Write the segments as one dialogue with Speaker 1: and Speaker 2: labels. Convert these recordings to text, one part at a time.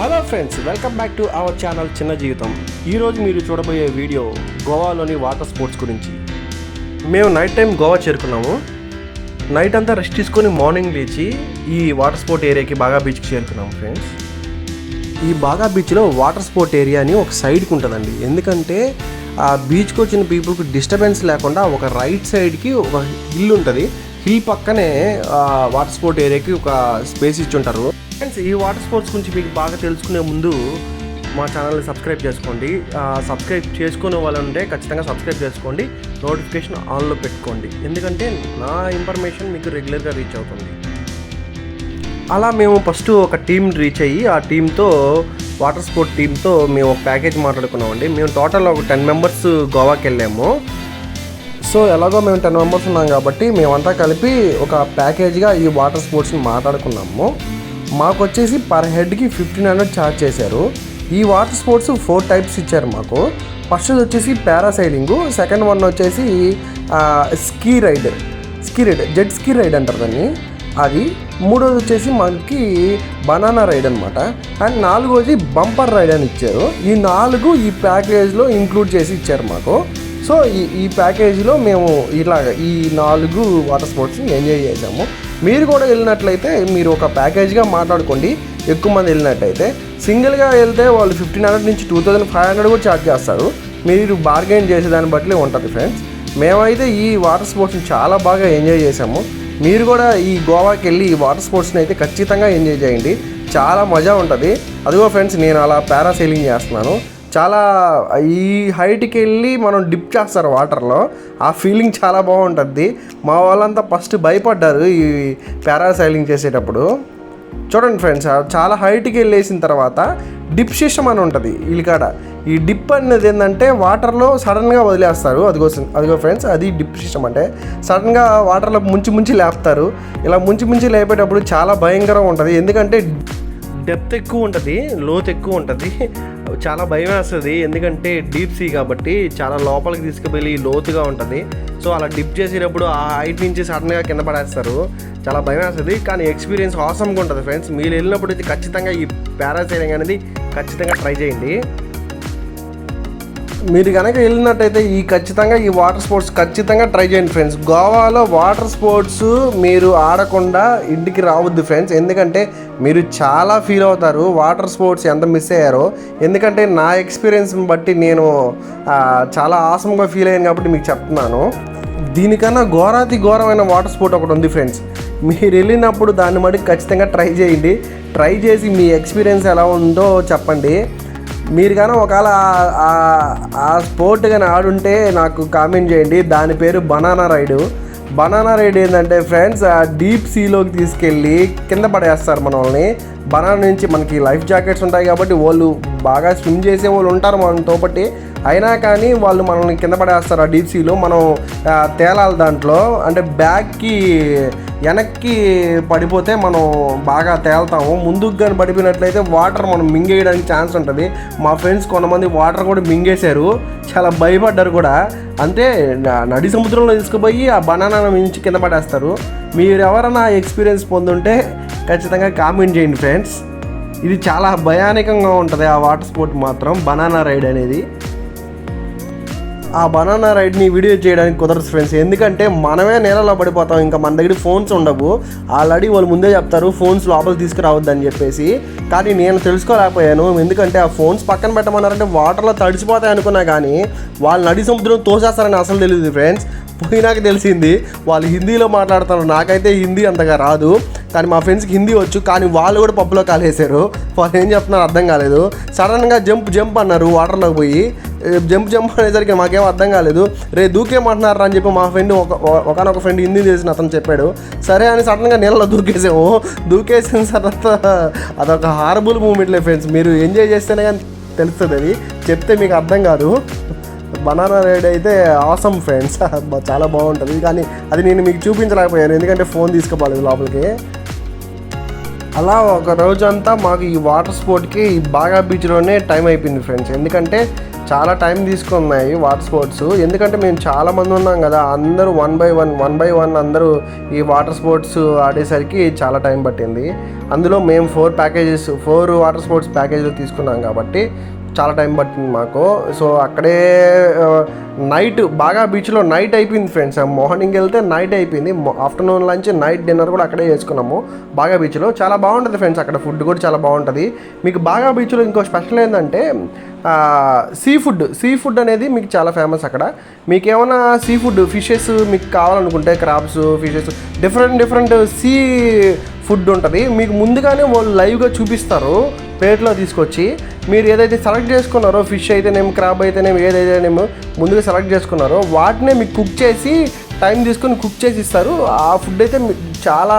Speaker 1: Hello friends, welcome back to our channel చిన్న జీవితం. ఈరోజు మీరు చూడబోయే వీడియో గోవాలోని వాటర్ స్పోర్ట్స్ గురించి. మేము నైట్ టైం గోవా చేరుకున్నాము. నైట్ అంతా రెస్ట్ తీసుకొని మార్నింగ్ లేచి ఈ వాటర్ స్పోర్ట్ ఏరియాకి బాగా బీచ్కి చేరుకున్నాము ఫ్రెండ్స్. ఈ బాగా బీచ్లో వాటర్ స్పోర్ట్ ఏరియా అని ఒక సైడ్కి ఉంటుందండి. ఎందుకంటే ఆ బీచ్కి వచ్చిన పీపుల్కి డిస్టర్బెన్స్ లేకుండా ఒక రైట్ సైడ్కి ఒక హిల్ ఉంటుంది. హిల్ పక్కనే వాటర్ స్పోర్ట్ ఏరియాకి ఒక స్పేస్ ఇచ్చి ఉంటారు. ఫ్రెండ్స్, ఈ వాటర్ స్పోర్ట్స్ గురించి మీకు బాగా తెలుసుకునే ముందు మా ఛానల్ని సబ్స్క్రైబ్ చేసుకోండి. సబ్స్క్రైబ్ చేసుకునే వాళ్ళు ఉంటే ఖచ్చితంగా సబ్స్క్రైబ్ చేసుకోండి, నోటిఫికేషన్ ఆన్లో పెట్టుకోండి. ఎందుకంటే నా ఇన్ఫర్మేషన్ మీకు రెగ్యులర్గా రీచ్ అవుతుంది. అలా మేము ఫస్ట్ ఒక టీం రీచ్ అయ్యి ఆ టీంతో వాటర్ స్పోర్ట్ టీంతో మేము ఒక ప్యాకేజ్ మాట్లాడుకున్నామండి. మేము టోటల్ ఒక 10 మెంబర్స్ గోవాకి వెళ్ళాము. సో ఎలాగో మేము 10 మెంబర్స్ ఉన్నాం కాబట్టి మేమంతా కలిపి ఒక ప్యాకేజ్గా ఈ వాటర్ స్పోర్ట్స్ని మాట్లాడుకున్నాము. మాకు వచ్చేసి పర్ హెడ్కి 1500 ఛార్జ్ చేశారు. ఈ వాటర్ స్పోర్ట్స్ 4 టైప్స్ ఇచ్చారు మాకు. ఫస్ట్ వచ్చేసి పారాసైలింగు, సెకండ్ వన్ వచ్చేసి ski ride, jet ski ride అంటారు దాన్ని, అది. మూడోది వచ్చేసి మనకి బనానా రైడ్ అనమాట. అండ్ నాలుగోది బంపర్ రైడ్ అని ఇచ్చారు. ఈ 4 ఈ ప్యాకేజ్లో ఇంక్లూడ్ చేసి ఇచ్చారు మాకు. సో ఈ ప్యాకేజీలో మేము ఇలాగ ఈ 4 వాటర్ స్పోర్ట్స్ని ఎంజాయ్ చేసాము. మీరు కూడా వెళ్ళినట్లయితే మీరు ఒక ప్యాకేజ్గా మాట్లాడుకోండి. ఎక్కువ మంది వెళ్ళినట్టయితే సింగిల్గా వెళ్తే వాళ్ళు 1500 నుంచి 2500 కూడా ఛార్జ్ చేస్తారు. మీరు బార్గెన్ చేసేదాన్ని బట్టి ఉంటుంది ఫ్రెండ్స్. మేమైతే ఈ వాటర్ స్పోర్ట్స్ని చాలా బాగా ఎంజాయ్ చేసాము. మీరు కూడా ఈ గోవాకి వెళ్ళి ఈ వాటర్ స్పోర్ట్స్ని అయితే ఖచ్చితంగా ఎంజాయ్ చేయండి. చాలా మజా ఉంటుంది. అదిగో ఫ్రెండ్స్, నేను అలా పారాసైలింగ్ చేస్తున్నాను. చాలా ఈ హైట్కి వెళ్ళి మనం డిప్ చేస్తారు వాటర్లో, ఆ ఫీలింగ్ చాలా బాగుంటుంది. మా వాళ్ళంతా ఫస్ట్ భయపడ్డారు ఈ పారాసైలింగ్ చేసేటప్పుడు. చూడండి ఫ్రెండ్స్, చాలా హైట్కి వెళ్ళేసిన తర్వాత డిప్ సిస్టమ్ అని ఉంటుంది వీళ్ళకాడ. ఈ డిప్ అనేది ఏంటంటే వాటర్లో సడన్గా వదిలేస్తారు. అదిగో ఫ్రెండ్స్, అది డిప్ సిస్టమ్ అంటే సడన్గా వాటర్లో ముంచి లేపుతారు. ఇలా ముంచి లేపేటప్పుడు చాలా భయంకరంగా ఉంటుంది. ఎందుకంటే డెప్త్ ఎక్కువ ఉంటుంది, లోతు ఎక్కువ ఉంటుంది. చాలా భయం వేస్తుంది. ఎందుకంటే డీప్ సీ కాబట్టి చాలా లోపలికి తీసుకువెళ్ళి లోతుగా ఉంటుంది. సో అలా డిప్ చేసేటప్పుడు ఆ హైట్ నుంచి సడన్గా కింద పడేస్తారు. చాలా భయం వేస్తుంది. కానీ ఎక్స్పీరియన్స్ ఆసమ్గా ఉంటుంది ఫ్రెండ్స్. మీరు వెళ్ళినప్పుడు అయితే ఖచ్చితంగా ఈ పారాసైలింగ్ అనేది ఖచ్చితంగా ట్రై చేయండి. మీరు కనుక వెళ్ళినట్టయితే ఖచ్చితంగా ఈ వాటర్ స్పోర్ట్స్ ఖచ్చితంగా ట్రై చేయండి ఫ్రెండ్స్. గోవాలో వాటర్ స్పోర్ట్స్ మీరు ఆడకుండా ఇంటికి రావద్దు ఫ్రెండ్స్. ఎందుకంటే మీరు చాలా ఫీల్ అవుతారు వాటర్ స్పోర్ట్స్ ఎంత మిస్ అయ్యారో. ఎందుకంటే నా ఎక్స్పీరియన్స్ని బట్టి నేను చాలా ఆసమ్గా ఫీల్ అయ్యాను కాబట్టి మీకు చెప్తున్నాను. దీనికన్నా ఘోరమైన వాటర్ స్పోర్ట్ ఒకటి ఉంది ఫ్రెండ్స్. మీరు వెళ్ళినప్పుడు దాన్ని బట్టి ఖచ్చితంగా ట్రై చేయండి. ట్రై చేసి మీ ఎక్స్పీరియన్స్ ఎలా ఉందో చెప్పండి. మీరు కానీ ఒకవేళ ఆ స్పోర్ట్ కానీ ఆడుంటే నాకు కామెంట్ చేయండి. దాని పేరు బనానా రైడ్ ఏంటంటే ఫ్రెండ్స్, ఆ డీప్ సీలోకి తీసుకెళ్ళి కింద పడేస్తారు మనల్ని. బనానా నుంచి మనకి లైఫ్ జాకెట్స్ ఉంటాయి కాబట్టి వాళ్ళు బాగా స్విమ్ చేసే వాళ్ళు ఉంటారు మనతో పాటు. అయినా కానీ వాళ్ళు మనల్ని కింద పడేస్తారు ఆ డీప్ సీలో. మనం తేలాలి దాంట్లో. అంటే బ్యాగ్కి వెనక్కి పడిపోతే మనం బాగా తేలుతాము. ముందుకు కానీ పడిపోయినట్లయితే వాటర్ మనం మింగేయడానికి ఛాన్స్ ఉంటుంది. మా ఫ్రెండ్స్ కొంతమంది వాటర్ కూడా మింగేశారు, చాలా భయపడ్డారు కూడా. అంతే నడి సముద్రంలో తీసుకుపోయి ఆ బనానా నుంచి కింద పడేస్తారు. మీరు ఎవరైనా ఎక్స్పీరియన్స్ పొందుంటే ఖచ్చితంగా కామెంట్ చేయండి ఫ్రెండ్స్. ఇది చాలా భయానకంగా ఉంటుంది ఆ వాటర్ స్పోర్ట్ మాత్రం, బనానా రైడ్ అనేది. ఆ బనానా రైడ్ని వీడియో చేయడానికి కుదరదు ఫ్రెండ్స్. ఎందుకంటే మనమే నేలలో పడిపోతాం. ఇంకా మన దగ్గర ఫోన్స్ ఉండవు. ఆల్రెడీ వాళ్ళు ముందే చెప్తారు ఫోన్స్ లోపలికి తీసుకురావద్దని చెప్పేసి. కానీ నేను తెలుసుకోలేకపోయాను. ఎందుకంటే ఆ ఫోన్స్ పక్కన పెట్టమన్నారంటే వాటర్లో తడిసిపోతాయి అనుకున్నా, కానీ వాళ్ళు నడి సముద్రం తోసేస్తారని అసలు తెలియదు ఫ్రెండ్స్. పోయినాక తెలిసింది వాళ్ళు హిందీలో మాట్లాడుతున్నారు. నాకైతే హిందీ అంతగా రాదు, కానీ మా ఫ్రెండ్స్కి హిందీ వచ్చు. కానీ వాళ్ళు కూడా పప్పులో కాలేసారు. వాళ్ళు ఏం చెప్తున్నారు అర్థం కాలేదు. సడన్గా జంప్ అన్నారు వాటర్లోకి పోయి. జంప్ అనేసరికి మాకేం అర్థం కాలేదు. దూకేమంటున్నారా అని చెప్పి మా ఫ్రెండ్ ఒకనొక ఫ్రెండ్ హిందీ చేసిన అతను చెప్పాడు. సరే అని సడన్గా నీళ్ళలో దూకేసిన తర్వాత అదొక హారబుల్ మూమెంట్లే ఫ్రెండ్స్. మీరు ఎంజాయ్ చేస్తేనే కానీ తెలుస్తుంది, అది చెప్తే మీకు అర్థం కాదు. బనానా రైడ్ అయితే ఆసమ్ ఫ్రెండ్స్, చాలా బాగుంటుంది. కానీ అది నేను మీకు చూపించలేకపోయాను ఎందుకంటే ఫోన్ తీసుకోపోలేదు లోపలికి. అలా ఒక రోజంతా మాకు ఈ వాటర్ స్పోర్ట్కి ఈ బాగా బీచ్లోనే టైం అయిపోయింది ఫ్రెండ్స్. ఎందుకంటే చాలా టైం తీసుకున్నాయి వాటర్ స్పోర్ట్స్. ఎందుకంటే మేము చాలామంది ఉన్నాం కదా, అందరూ వన్ బై వన్ అందరూ ఈ వాటర్ స్పోర్ట్స్ ఆడేసరికి చాలా టైం పట్టింది. అందులో మేము 4 వాటర్ స్పోర్ట్స్ ప్యాకేజీలు తీసుకున్నాం కాబట్టి చాలా టైం పట్టింది మాకు. సో అక్కడే నైట్ బాగా బీచ్లో నైట్ అయిపోయింది ఫ్రెండ్స్. మార్నింగ్ వెళ్తే నైట్ అయిపోయింది. ఆఫ్టర్నూన్ లంచ్, నైట్ డిన్నర్ కూడా అక్కడే చేసుకున్నాము బాగా బీచ్లో. చాలా బాగుంటుంది ఫ్రెండ్స్, అక్కడ ఫుడ్ కూడా చాలా బాగుంటుంది. మీకు బాగా బీచ్లో ఇంకో స్పెషల్ ఏంటంటే సీ ఫుడ్ అనేది మీకు చాలా ఫేమస్ అక్కడ. మీకు ఏమైనా సీ ఫుడ్ ఫిషెస్ మీకు కావాలనుకుంటే crabs, fishes, different sea food ఉంటుంది. మీకు ముందుగానే వాళ్ళు లైవ్గా చూపిస్తారు ప్లేట్లో తీసుకొచ్చి. మీరు ఏదైతే సెలెక్ట్ చేసుకున్నారో, ఫిష్ అయితేనేమి, క్రాబ్ అయితేనేమి, ఏదైతేనేమో ముందుగా సెలెక్ట్ చేసుకున్నారో వాటినే మీకు కుక్ చేసి టైం తీసుకొని కుక్ చేసి ఇస్తారు. ఆ ఫుడ్ అయితే చాలా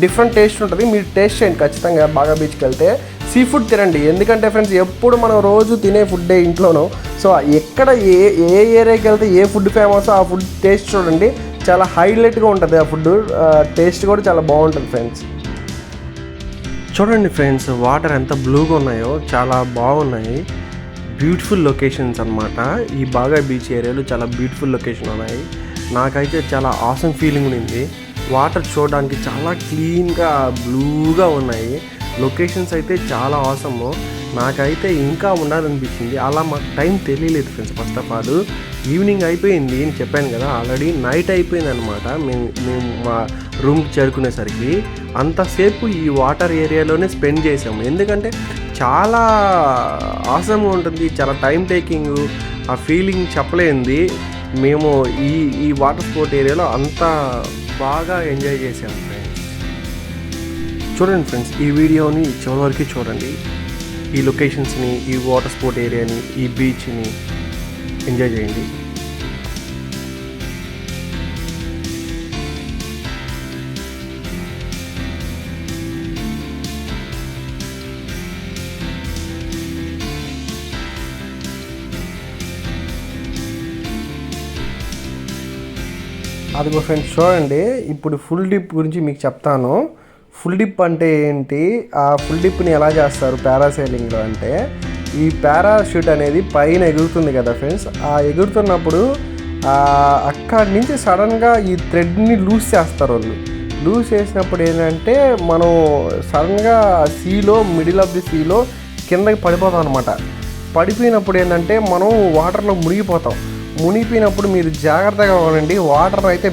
Speaker 1: డిఫరెంట్ టేస్ట్ ఉంటుంది. మీరు టేస్ట్ చేయండి ఖచ్చితంగా బాగా బీచ్కి వెళ్తే. సీ ఫుడ్ తినండి, ఎందుకంటే ఫ్రెండ్స్ ఎప్పుడు మనం రోజు తినే ఫుడ్డే ఇంట్లోనూ. సో ఎక్కడ ఏ ఏరియాకి వెళ్తే ఏ ఫుడ్ ఫేమస్ ఆ ఫుడ్ టేస్ట్ చూడండి, చాలా హైలైట్గా ఉంటుంది. ఆ ఫుడ్ టేస్ట్ కూడా చాలా బాగుంటుంది ఫ్రెండ్స్. చూడండి ఫ్రెండ్స్, వాటర్ ఎంత బ్లూగా ఉన్నాయో, చాలా బాగున్నాయి. బ్యూటిఫుల్ లొకేషన్స్ అనమాట. ఈ బాగా బీచ్ ఏరియాలో చాలా బ్యూటిఫుల్ లొకేషన్ ఉన్నాయి. నాకైతే చాలా ఆసమ్ ఫీలింగ్ ఉంది. వాటర్ చూడడానికి చాలా క్లీన్గా బ్లూగా ఉన్నాయి. లొకేషన్స్ అయితే చాలా ఆసము. నాకైతే ఇంకా ఉండాలనిపించింది. అలా మాకు టైం తెలియలేదు friends. First of all evening అయిపోయింది అని చెప్పాను కదా, ఆల్రెడీ నైట్ అయిపోయింది అనమాట. మేము మా రూమ్కి చేరుకునేసరికి అంతసేపు ఈ వాటర్ ఏరియాలోనే స్పెండ్ చేసాము. ఎందుకంటే చాలా ఆసమ్గా ఉంటుంది, చాలా టైం టేకింగ్. ఆ ఫీలింగ్ చెప్పలేంది. మేము ఈ వాటర్ స్పోర్ట్ ఏరియాలో అంత బాగా ఎంజాయ్ చేసాము ఫ్రెండ్స్. చూడండి ఫ్రెండ్స్, ఈ వీడియోని చివరి వరకు చూడండి. ఈ లొకేషన్స్ని, ఈ వాటర్ స్పోర్ట్ ఏరియాని, ఈ బీచ్ని ఎంజాయ్ చేయండి. అదిగో ఫ్రెండ్స్ చూడండి, ఇప్పుడు ఫుల్ డిప్ గురించి మీకు చెప్తాను. ఫుల్ డిప్ అంటే ఏంటి, ఆ ఫుల్ డిప్ని ఎలా చేస్తారు పారాసైలింగ్లో అంటే, ఈ పారాషూట్ అనేది పైన ఎగురుతుంది కదా ఫ్రెండ్స్. ఆ ఎగురుతున్నప్పుడు అక్కడి నుంచి సడన్గా ఈ థ్రెడ్ని లూజ్ చేస్తారు వాళ్ళు. లూజ్ చేసినప్పుడు ఏంటంటే మనం సడన్గా సీలో, మిడిల్ ఆఫ్ ది సీలో కిందకి పడిపోతాం అనమాట. పడిపోయినప్పుడు ఏంటంటే మనం వాటర్లో మునిగిపోతాం. మునిగిపోయినప్పుడు మీరు జాగ్రత్తగా ఉండండి, వాటర్ అయితే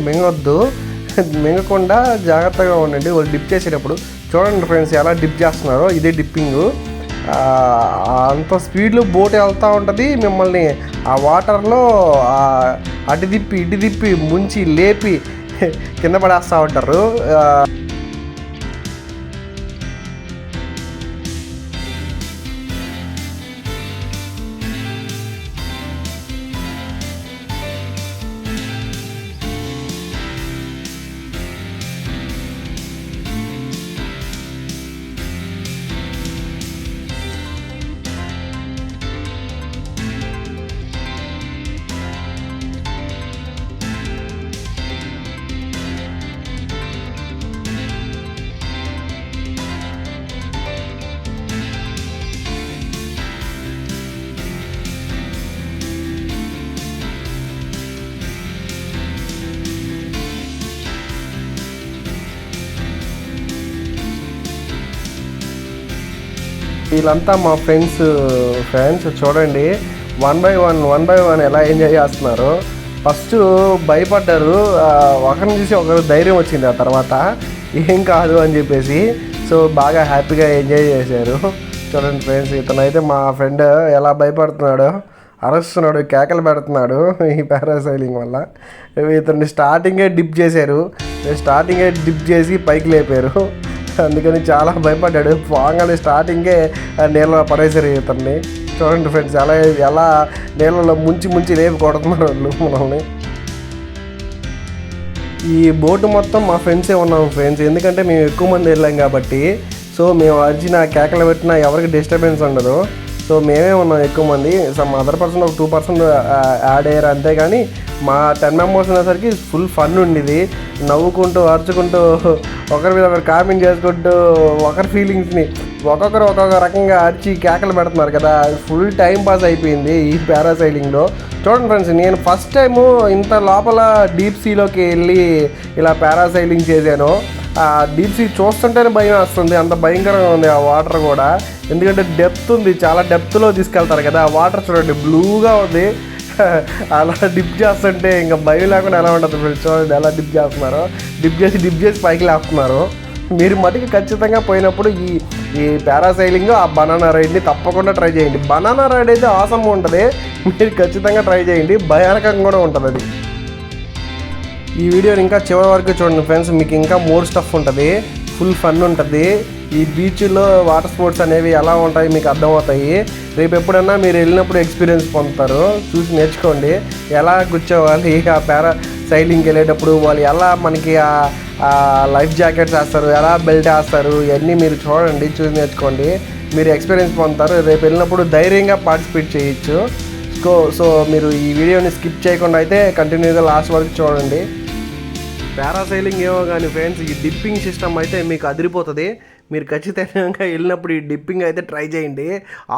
Speaker 1: మింగకుండా జాగ్రత్తగా ఉండండి వాళ్ళు డిప్ చేసేటప్పుడు. చూడండి ఫ్రెండ్స్ ఎలా డిప్ చేస్తున్నారో, ఇదే డిప్పింగ్. అంత స్పీడ్లో బోట్ వెళ్తూ ఉంటుంది. మిమ్మల్ని ఆ వాటర్లో అటు తిప్పి ఇటు తిప్పి ముంచి లేపి కింద పడేస్తూ ఉంటారు. వీళ్ళంతా మా ఫ్రెండ్స్ చూడండి, వన్ బై వన్ ఎలా ఎంజాయ్ చేస్తున్నారు. ఫస్ట్ భయపడ్డారు, ఒకరిని చూసి ఒకరు ధైర్యం వచ్చింది ఆ తర్వాత ఏం కాదు అని చెప్పేసి. సో బాగా హ్యాపీగా ఎంజాయ్ చేశారు. చూడండి ఫ్రెండ్స్, ఇతనైతే మా ఫ్రెండ్ ఎలా భయపడుతున్నాడో, అరుస్తున్నాడు, కేకలు పెడుతున్నాడు ఈ పారాసైలింగ్ వల్ల. ఇతన్ని స్టార్టింగే డిప్ చేశారు, స్టార్టింగే డిప్ చేసి పైకి లేపారు. అందుకని చాలా భయపడ్డాడు. పోగానే స్టార్టింగే నీళ్ళలో పడేసారు ఇతన్ని. చూడండి ఫ్రెండ్స్ ఎలా నీళ్ళలో ముంచి లేపి కొడుతున్నారు వాళ్ళు మనల్ని. ఈ బోటు మొత్తం మా ఫ్రెండ్సే ఉన్నాం ఫ్రెండ్స్, ఎందుకంటే మేము ఎక్కువ మంది వెళ్ళాం కాబట్టి. సో మేము అరిచిన కేకలు పెట్టినా ఎవరికి డిస్టర్బెన్స్ ఉండదు. సో సో మేమే ఉన్నాం ఎక్కువ మంది. సమ్ అదర్ పర్సన్ ఒక 2% యాడ్ అయ్యారు అంతే. కానీ మా 10 మెంబర్స్ ఉన్నసరికి ఫుల్ ఫన్ ఉండేది. నవ్వుకుంటూ అరుచుకుంటూ ఒకరి మీద ఒకరు కామెంట్ చేసుకుంటూ ఒకరి ఫీలింగ్స్ని ఒక్కొక్కరు ఒక్కొక్క రకంగా అరిచి కేకలు పెడుతున్నారు కదా. ఫుల్ టైం పాస్ అయిపోయింది ఈ పారాసైలింగ్లో. చూడండి ఫ్రెండ్స్, నేను ఫస్ట్ టైము ఇంత లోపల డీప్ సీలోకి వెళ్ళి ఇలా పారాసైలింగ్ చేశాను. ఆ డీప్ సీ చూస్తుంటేనే భయం వస్తుంది, అంత భయంకరంగా ఉంది ఆ వాటర్ కూడా. ఎందుకంటే డెప్త్ ఉంది, చాలా డెప్త్లో తీసుకెళ్తారు కదా. ఆ వాటర్ చూడండి బ్లూగా ఉంది. అలా డిప్ చేస్తుంటే ఇంకా భయం లేకుండా ఎలా ఉంటుంది ఫ్రెండ్స్. చూడండి ఎలా డిప్ చేస్తున్నారు, డిప్ చేసి పైకి లేపుతున్నారు. మీరు మటుకు ఖచ్చితంగా పోయినప్పుడు ఈ పారాసైలింగ్ ఆ బనానా రైడ్ని తప్పకుండా ట్రై చేయండి. బనానా రైడ్ అయితే ఆసమ్ ఉంటుంది, మీరు ఖచ్చితంగా ట్రై చేయండి. భయానకంగా కూడా ఉంటుంది అది. ఈ వీడియోని ఇంకా చివరి వరకు చూడండి ఫ్రెండ్స్, మీకు ఇంకా మోర్ స్టఫ్ ఉంటుంది, ఫుల్ ఫన్ ఉంటుంది. ఈ బీచ్లో వాటర్ స్పోర్ట్స్ అనేవి ఎలా ఉంటాయి మీకు అర్థమవుతాయి. రేపు ఎప్పుడన్నా మీరు వెళ్ళినప్పుడు ఎక్స్పీరియన్స్ పొందుతారు, చూసి నేర్చుకోండి. ఎలా కూర్చోవాలి ఆ పారాసైలింగ్కి వెళ్ళేటప్పుడు, వాళ్ళు ఎలా మనకి ఆ లైఫ్ జాకెట్స్ వేస్తారు, ఎలా బెల్ట్ వేస్తారు, ఇవన్నీ మీరు చూడండి, చూసి నేర్చుకోండి. మీరు ఎక్స్పీరియన్స్ పొందుతారు. రేపు వెళ్ళినప్పుడు ధైర్యంగా పార్టిసిపేట్ చేయొచ్చు. సో మీరు ఈ వీడియోని స్కిప్ చేయకుండా అయితే కంటిన్యూగా లాస్ట్ వరకు చూడండి. పారాసైలింగ్ ఏమో కానీ ఫ్రెండ్స్, ఈ డిప్పింగ్ సిస్టమ్ అయితే మీకు అదిరిపోతుంది. మీరు ఖచ్చితంగా వెళ్ళినప్పుడు ఈ డిప్పింగ్ అయితే ట్రై చేయండి.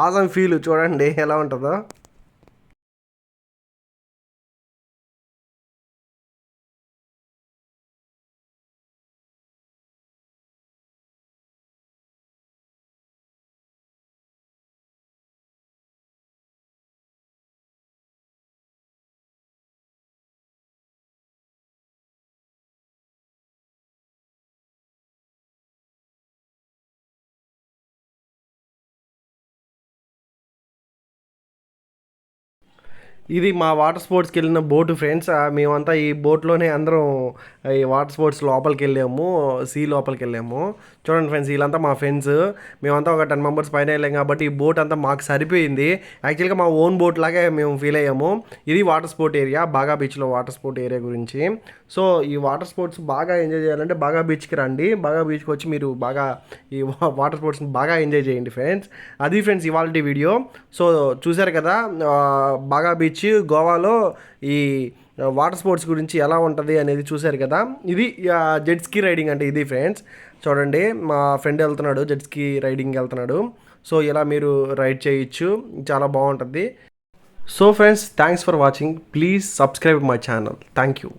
Speaker 1: ఆసమ్ ఫీల్ చూడండి ఎలా ఉంటుందో. ఇది మా వాటర్ స్పోర్ట్స్కి వెళ్ళిన బోటు ఫ్రెండ్స్. మేమంతా ఈ బోట్లోనే అందరం ఈ వాటర్ స్పోర్ట్స్ లోపలికి వెళ్ళాము, సీ లోపలికి వెళ్ళాము. చూడండి ఫ్రెండ్స్, వీళ్ళంతా మా ఫ్రెండ్స్. మేమంతా ఒక 10 మెంబర్స్ పైన వెళ్ళాం కాబట్టి ఈ బోట్ అంతా మాకు సరిపోయింది. యాక్చువల్గా మా ఓన్ బోట్ లాగే మేము ఫీల్ అయ్యాము. ఇది వాటర్ స్పోర్ట్ ఏరియా, బాగా బీచ్లో వాటర్ స్పోర్ట్ ఏరియా గురించి. సో ఈ వాటర్ స్పోర్ట్స్ బాగా ఎంజాయ్ చేయాలంటే బాగా బీచ్కి రండి. బాగా బీచ్కి వచ్చి మీరు బాగా ఈ వాటర్ స్పోర్ట్స్ని బాగా ఎంజాయ్ చేయండి ఫ్రెండ్స్. అది ఫ్రెండ్స్ ఇవాళ వీడియో. సో చూశారు కదా బాగా బీచ్ గోవాలో ఈ వాటర్ స్పోర్ట్స్ గురించి ఎలా ఉంటుంది అనేది చూశారు కదా. ఇది జెట్ స్కీ రైడింగ్ అంటే ఇది ఫ్రెండ్స్. చూడండి మా ఫ్రెండ్ వెళ్తున్నాడు, జెట్ స్కీ రైడింగ్ వెళ్తున్నాడు. సో ఇలా మీరు రైడ్ చేయొచ్చు, చాలా బాగుంటుంది. So friends, thanks for watching. Please subscribe my channel. Thank you.